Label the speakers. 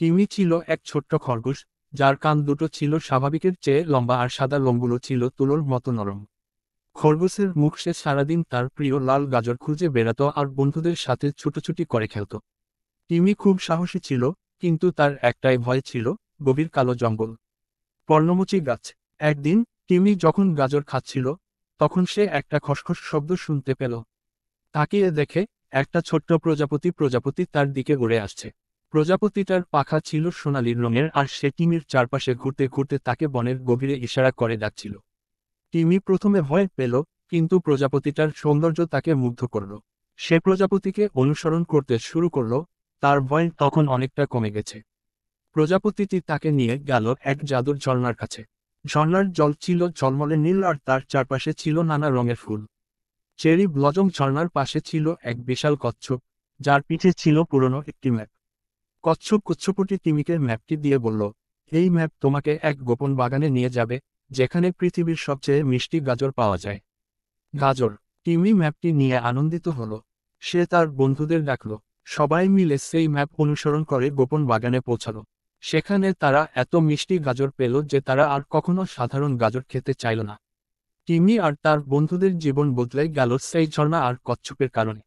Speaker 1: TIMI ছিল এক ছোট্ট খরগোশ, যার কান দুটো ছিল স্বাভাবিকের চেয়ে লম্বা আর সাদা লোমগুলো ছিল তুলোর মতো নরম। খরগোশের মুখ সে সারাদিন তার প্রিয় লাল গাজর খুঁজে বেড়াতো আর বন্ধুদের সাথে ছুটোছুটি করে খেলত। টিমি খুব সাহসী ছিল, কিন্তু তার একটাই ভয় ছিল, গভীর কালো জঙ্গল, পর্ণমোচী গাছ। একদিন টিমি যখন গাজর খাচ্ছিল, তখন সে একটা খসখস শব্দ শুনতে পেল। তাকিয়ে দেখে একটা ছোট্ট প্রজাপতি তার দিকে উড়ে আসছে। প্রজাপতিটার পাখা ছিল সোনালি রঙের আর সে টিমির চারপাশে ঘুরতে ঘুরতে তাকে বনের গভীরে ইশারা করে ডাকছিল। টিমি প্রথমে ভয় পেল, কিন্তু প্রজাপতিটার সৌন্দর্য তাকে মুগ্ধ করল। সে প্রজাপতিকে অনুসরণ করতে শুরু করল, তার ভয় তখন অনেকটা কমে গেছে। প্রজাপতিটি তাকে নিয়ে গেল এক জাদুর ঝর্ণার কাছে। ঝর্ণার জল ছিল ঝলমলে নীল আর তার চারপাশে ছিল নানা রঙের ফুল। চেরি ব্লজম ঝর্ণার পাশে ছিল এক বিশাল কচ্ছপ, যার পিঠে ছিল পুরনো একটি ম্যাপ। কচ্ছপটি টিমিকে ম্যাপটি দিয়ে বলল, এই ম্যাপ তোমাকে এক গোপন বাগানে নিয়ে যাবে, যেখানে পৃথিবীর সবচেয়ে মিষ্টি গাজর পাওয়া যায়। গাজর। টিমি ম্যাপটি নিয়ে আনন্দিত হলো। সে তার বন্ধুদের ডাকল। সবাই মিলে সেই ম্যাপ অনুসরণ করে গোপন বাগানে পৌঁছালো। সেখানে তারা এত মিষ্টি গাজর পেল যে তারা আর কখনো সাধারণ গাজর খেতে চাইল না। টিমি আর তার বন্ধুদের জীবন বদলে গেল সেই ঝর্ণা আর কচ্ছপের কারণে।